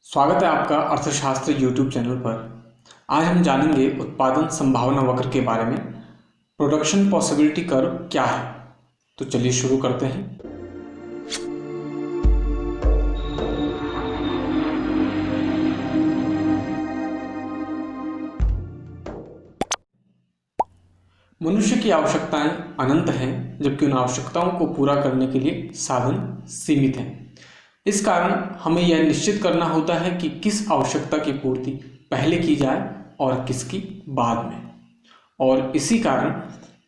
स्वागत है आपका अर्थशास्त्र यूट्यूब चैनल पर। आज हम जानेंगे उत्पादन संभावना वक्र के बारे में। प्रोडक्शन पॉसिबिलिटी कर्व क्या है, तो चलिए शुरू करते हैं। मनुष्य की आवश्यकताएं अनंत हैं, जबकि उन आवश्यकताओं को पूरा करने के लिए साधन सीमित हैं। इस कारण हमें यह निश्चित करना होता है कि किस आवश्यकता की पूर्ति पहले की जाए और किसकी बाद में। और इसी कारण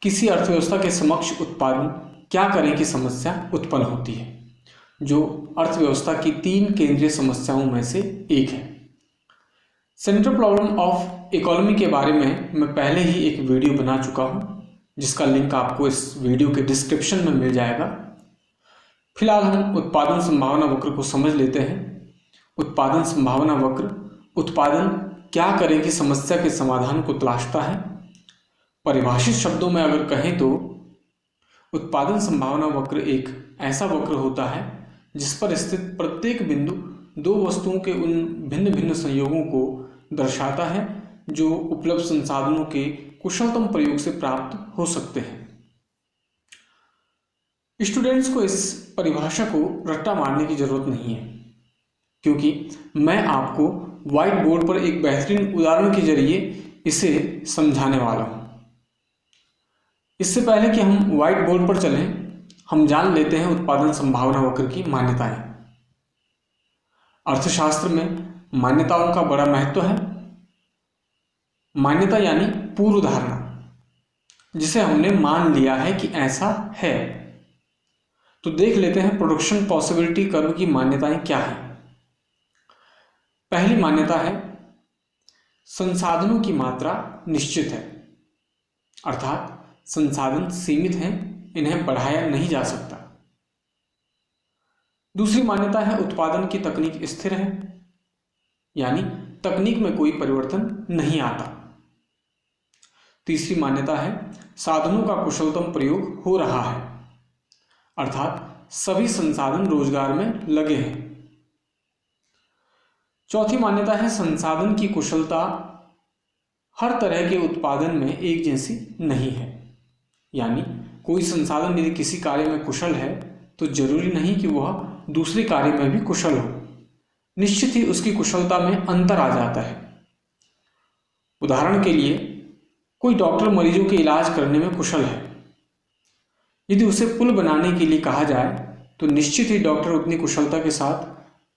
किसी अर्थव्यवस्था के समक्ष उत्पादन क्या करें की समस्या उत्पन्न होती है, जो अर्थव्यवस्था की 3 केंद्रीय समस्याओं में से एक है। सेंट्रल प्रॉब्लम ऑफ इकोनॉमी के बारे में मैं पहले ही एक वीडियो बना चुका हूँ, जिसका लिंक आपको इस वीडियो के डिस्क्रिप्शन में मिल जाएगा। फिलहाल हम उत्पादन संभावना वक्र को समझ लेते हैं। उत्पादन संभावना वक्र उत्पादन क्या करें की समस्या के समाधान को तलाशता है। परिभाषित शब्दों में अगर कहें तो उत्पादन संभावना वक्र एक ऐसा वक्र होता है जिस पर स्थित प्रत्येक बिंदु दो वस्तुओं के उन भिन्न भिन्न संयोगों को दर्शाता है जो उपलब्ध संसाधनों के कुशलतम प्रयोग से प्राप्त हो सकते हैं। स्टूडेंट्स को इस परिभाषा को रट्टा मारने की जरूरत नहीं है, क्योंकि मैं आपको व्हाइट बोर्ड पर एक बेहतरीन उदाहरण के जरिए इसे समझाने वाला हूं। इससे पहले कि हम व्हाइट बोर्ड पर चलें, हम जान लेते हैं उत्पादन संभावना वक्र की मान्यताएं। अर्थशास्त्र में मान्यताओं का बड़ा महत्व है। मान्यता यानी पूर्व धारणा, जिसे हमने मान लिया है कि ऐसा है। तो देख लेते हैं प्रोडक्शन पॉसिबिलिटी कर्व की मान्यताएं क्या है। पहली मान्यता है संसाधनों की मात्रा निश्चित है, अर्थात संसाधन सीमित हैं, इन्हें बढ़ाया नहीं जा सकता। दूसरी मान्यता है उत्पादन की तकनीक स्थिर है, यानी तकनीक में कोई परिवर्तन नहीं आता। तीसरी मान्यता है साधनों का कुशलतम प्रयोग हो रहा है, अर्थात सभी संसाधन रोजगार में लगे हैं। चौथी मान्यता है संसाधन की कुशलता हर तरह के उत्पादन में एक जैसी नहीं है, यानी कोई संसाधन यदि किसी कार्य में कुशल है तो जरूरी नहीं कि वह दूसरे कार्य में भी कुशल हो। निश्चित ही उसकी कुशलता में अंतर आ जाता है। उदाहरण के लिए, कोई डॉक्टर मरीजों के इलाज करने में कुशल है। यदि उसे पुल बनाने के लिए कहा जाए तो निश्चित ही डॉक्टर उतनी कुशलता के साथ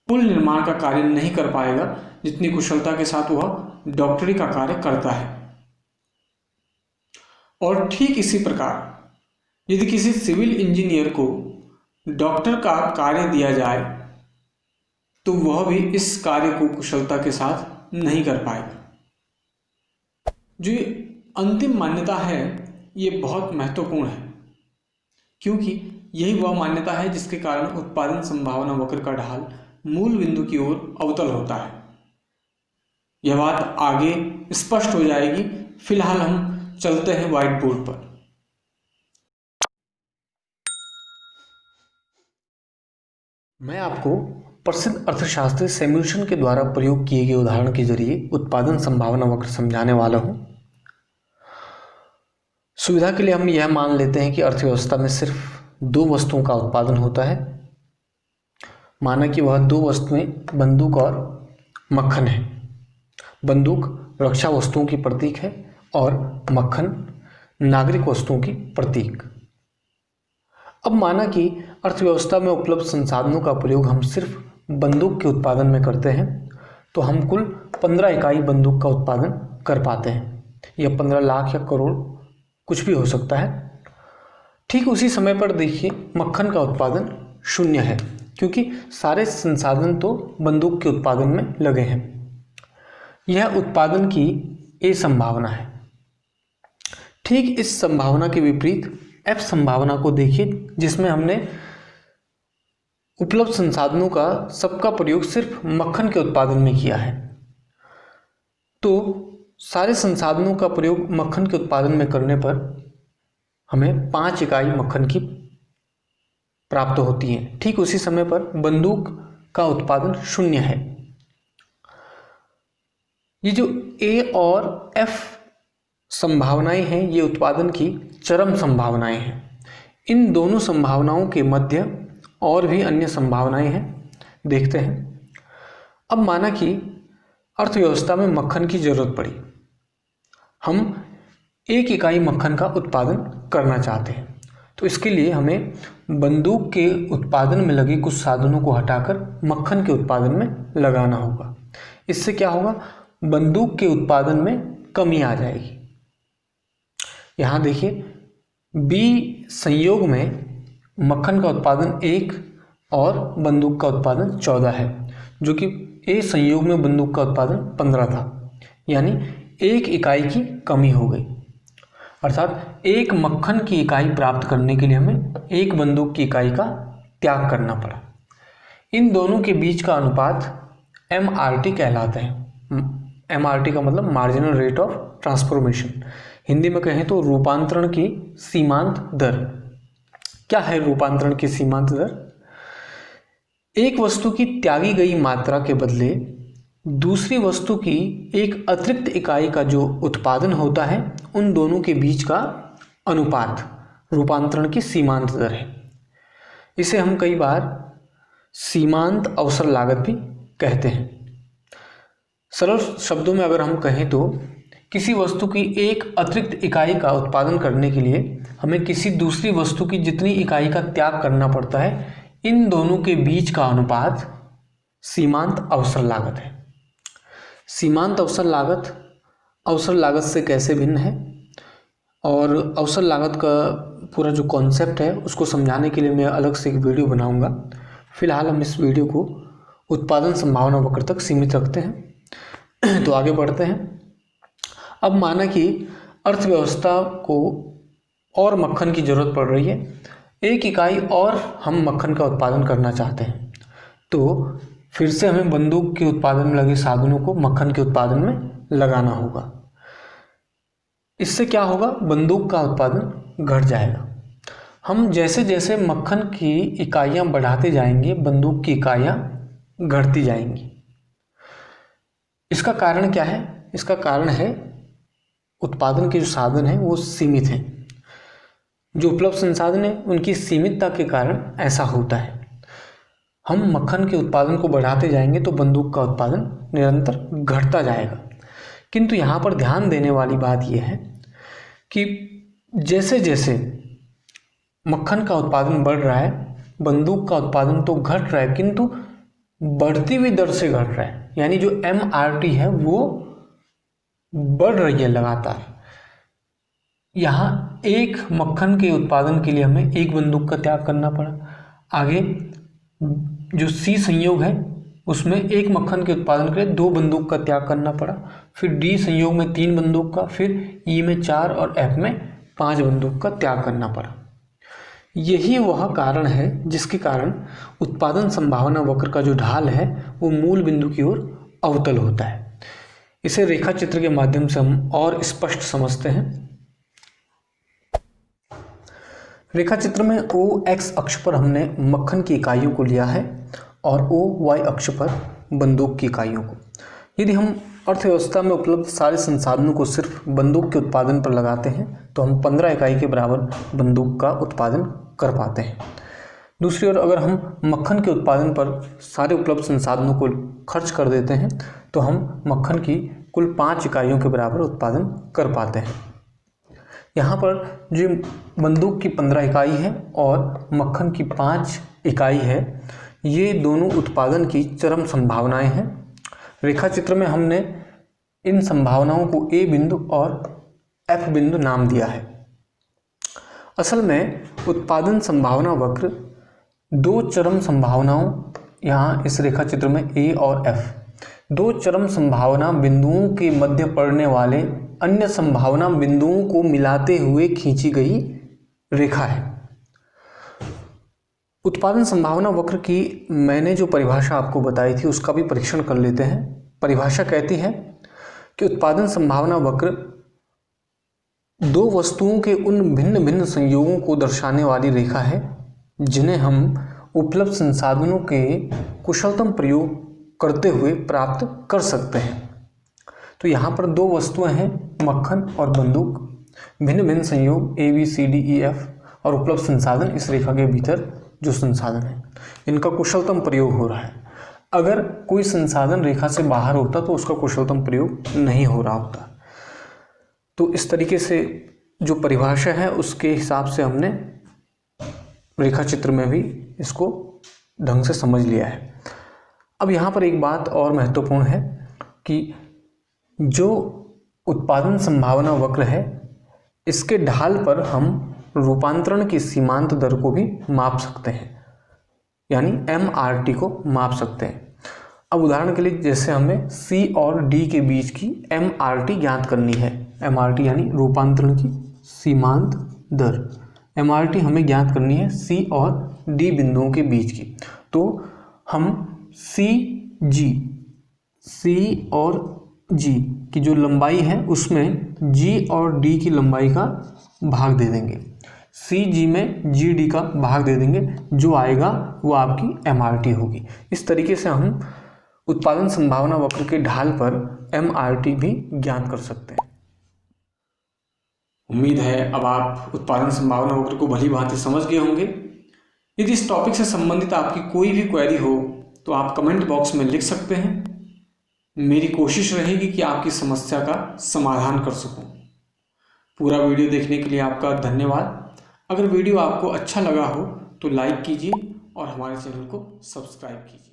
पुल निर्माण का कार्य नहीं कर पाएगा जितनी कुशलता के साथ वह डॉक्टरी का कार्य करता है। और ठीक इसी प्रकार यदि किसी सिविल इंजीनियर को डॉक्टर का कार्य दिया जाए तो वह भी इस कार्य को कुशलता के साथ नहीं कर पाएगा। जो अंतिम मान्यता है ये बहुत महत्वपूर्ण है, क्योंकि यही वह मान्यता है जिसके कारण उत्पादन संभावना वक्र का ढाल मूल बिंदु की ओर अवतल होता है। यह बात आगे स्पष्ट हो जाएगी। फिलहाल हम चलते हैं व्हाइट बोर्ड पर। मैं आपको प्रसिद्ध अर्थशास्त्री सैमुअल्सन के द्वारा प्रयोग किए गए उदाहरण के जरिए उत्पादन संभावना वक्र समझाने वाला हूं। सुविधा के लिए हम यह मान लेते हैं कि अर्थव्यवस्था में सिर्फ 2 वस्तुओं का उत्पादन होता है। माना कि वह 2 वस्तुएं बंदूक और मक्खन है। बंदूक रक्षा वस्तुओं की प्रतीक है और मक्खन नागरिक वस्तुओं की प्रतीक। अब माना कि अर्थव्यवस्था में उपलब्ध संसाधनों का प्रयोग हम सिर्फ बंदूक के उत्पादन में करते हैं, तो हम कुल 15 इकाई बंदूक का उत्पादन कर पाते हैं। यह 15 लाख या करोड़ कुछ भी हो सकता है। ठीक उसी समय पर देखिए मक्खन का उत्पादन 0 है, क्योंकि सारे संसाधन तो बंदूक के उत्पादन में लगे हैं। यह उत्पादन की ए संभावना है। ठीक इस संभावना के विपरीत एफ संभावना को देखिए, जिसमें हमने उपलब्ध संसाधनों का सबका प्रयोग सिर्फ मक्खन के उत्पादन में किया है। तो सारे संसाधनों का प्रयोग मक्खन के उत्पादन में करने पर हमें 5 इकाई मक्खन की प्राप्त होती है। ठीक उसी समय पर बंदूक का उत्पादन 0 है। ये जो ए और एफ संभावनाएं हैं ये उत्पादन की चरम संभावनाएं हैं। इन दोनों संभावनाओं के मध्य और भी अन्य संभावनाएं हैं, देखते हैं। अब माना कि अर्थव्यवस्था में मक्खन की जरूरत पड़ी, हम 1 इकाई मक्खन का उत्पादन करना चाहते हैं, तो इसके लिए हमें बंदूक के उत्पादन में लगे कुछ साधनों को हटाकर मक्खन के उत्पादन में लगाना होगा। इससे क्या होगा, बंदूक के उत्पादन में कमी आ जाएगी। यहाँ देखिए बी संयोग में मक्खन का उत्पादन 1 और बंदूक का उत्पादन 14 है, जो कि ए संयोग में बंदूक का उत्पादन 15 था, यानी 1 इकाई की कमी हो गई। अर्थात 1 मक्खन की इकाई प्राप्त करने के लिए हमें 1 बंदूक की इकाई का त्याग करना पड़ा। इन दोनों के बीच का अनुपात MRT कहलाता है। MRT का मतलब marginal rate of transformation, Hindi में कहें तो रूपांतरण की सीमांत दर। क्या है रूपांतरण की सीमांत दर? एक वस्तु की त्यागी गई मात्रा के बदले दूसरी वस्तु की एक अतिरिक्त इकाई का जो उत्पादन होता है, उन दोनों के बीच का अनुपात रूपांतरण की सीमांत दर है। इसे हम कई बार सीमांत अवसर लागत भी कहते हैं। सरल शब्दों में अगर हम कहें तो किसी वस्तु की एक अतिरिक्त इकाई का उत्पादन करने के लिए हमें किसी दूसरी वस्तु की जितनी इकाई का त्याग करना पड़ता है, इन दोनों के बीच का अनुपात सीमांत अवसर लागत है। सीमांत अवसर लागत से कैसे भिन्न है, और अवसर लागत का पूरा जो कॉन्सेप्ट है उसको समझाने के लिए मैं अलग से एक वीडियो बनाऊंगा। फिलहाल हम इस वीडियो को उत्पादन संभावना वक्र तक सीमित रखते हैं। तो आगे बढ़ते हैं। अब माना कि अर्थव्यवस्था को और मक्खन की ज़रूरत पड़ रही है, 1 इकाई और हम मक्खन का उत्पादन करना चाहते हैं, तो फिर से हमें बंदूक के उत्पादन में लगे साधनों को मक्खन के उत्पादन में लगाना होगा। इससे क्या होगा, बंदूक का उत्पादन घट जाएगा। हम जैसे जैसे मक्खन की इकाइयाँ बढ़ाते जाएंगे, बंदूक की इकाइयाँ घटती जाएंगी। इसका कारण क्या है? इसका कारण है उत्पादन के जो साधन हैं वो सीमित हैं। जो उपलब्ध संसाधन है उनकी सीमितता के कारण ऐसा होता है। हम मक्खन के उत्पादन को बढ़ाते जाएंगे तो बंदूक का उत्पादन निरंतर घटता जाएगा। किंतु यहाँ पर ध्यान देने वाली बात यह है कि जैसे जैसे मक्खन का उत्पादन बढ़ रहा है, बंदूक का उत्पादन तो घट रहा है, किंतु बढ़ती हुई दर से घट रहा है। यानी जो MRT है वो बढ़ रही है लगातार। यहाँ 1 मक्खन के उत्पादन के लिए हमें 1 बंदूक का त्याग करना पड़ा। आगे जो C संयोग है उसमें 1 मक्खन के उत्पादन के लिए 2 बंदूक का त्याग करना पड़ा। फिर D संयोग में 3 बंदूक का, फिर E में 4 और F में 5 बंदूक का त्याग करना पड़ा। यही वह कारण है जिसके कारण उत्पादन संभावना वक्र का जो ढाल है वो मूल बिंदु की ओर अवतल होता है। इसे रेखा चित्र के माध्यम से हम और स्पष्ट समझते हैं। रेखा चित्र में OX अक्ष पर हमने मक्खन की इकाइयों को लिया है और OY अक्ष पर बंदूक की इकाइयों को। यदि हम अर्थव्यवस्था में उपलब्ध सारे संसाधनों को सिर्फ बंदूक के उत्पादन पर लगाते हैं तो हम 15 इकाई के बराबर बंदूक का उत्पादन कर पाते हैं। दूसरी ओर अगर हम मक्खन के उत्पादन पर सारे उपलब्ध संसाधनों को खर्च कर देते हैं तो हम मक्खन की कुल 5 इकाइयों के बराबर उत्पादन कर पाते हैं। यहाँ पर जो बंदूक की 15 इकाई है और मक्खन की 5 इकाई है, ये दोनों उत्पादन की चरम संभावनाएं हैं। रेखा चित्र में हमने इन संभावनाओं को A बिंदु और F बिंदु नाम दिया है। असल में उत्पादन संभावना वक्र 2 चरम संभावनाओं, यहाँ इस रेखा चित्र में A और F, 2 चरम संभावना बिंदुओं के मध्य पड़ने वाले अन्य संभावना बिंदुओं को मिलाते हुए खींची गई रेखा है। उत्पादन संभावना वक्र की मैंने जो परिभाषा आपको बताई थी उसका भी परीक्षण कर लेते हैं। परिभाषा कहती है कि उत्पादन संभावना वक्र 2 वस्तुओं के उन भिन्न भिन्न संयोगों को दर्शाने वाली रेखा है जिन्हें हम उपलब्ध संसाधनों के कुशलतम प्रयोग करते हुए प्राप्त कर सकते हैं। तो यहाँ पर दो वस्तुएं हैं, मक्खन और बंदूक, भिन्न भिन्न संयोग ABCDEF और उपलब्ध संसाधन इस रेखा के भीतर जो संसाधन है इनका कुशलतम प्रयोग हो रहा है। अगर कोई संसाधन रेखा से बाहर होता तो उसका कुशलतम प्रयोग नहीं हो रहा होता। तो इस तरीके से जो परिभाषा है उसके हिसाब से हमने रेखा चित्र में भी इसको ढंग से समझ लिया है। अब यहाँ पर एक बात और महत्वपूर्ण है कि जो उत्पादन संभावना वक्र है इसके ढाल पर हम रूपांतरण की सीमांत दर को भी माप सकते हैं, यानी MRT को माप सकते हैं। अब उदाहरण के लिए जैसे हमें C और D के बीच की MRT ज्ञात करनी है, MRT यानी रूपांतरण की सीमांत दर, MRT हमें ज्ञात करनी है C और D बिंदुओं के बीच की। तो हम C और G की जो लंबाई है उसमें G और D की लंबाई का भाग दे देंगे, CG में GD का भाग दे देंगे, जो आएगा वो आपकी MRT होगी। इस तरीके से हम उत्पादन संभावना वक्र के ढाल पर MRT भी ज्ञात कर सकते हैं। उम्मीद है अब आप उत्पादन संभावना वक्र को भली भांति समझ गए होंगे। यदि इस टॉपिक से संबंधित आपकी कोई भी क्वेरी हो तो आप कमेंट बॉक्स में लिख सकते हैं। मेरी कोशिश रहेगी कि आपकी समस्या का समाधान कर सकूं। पूरा वीडियो देखने के लिए आपका धन्यवाद। अगर वीडियो आपको अच्छा लगा हो तो लाइक कीजिए और हमारे चैनल को सब्सक्राइब कीजिए।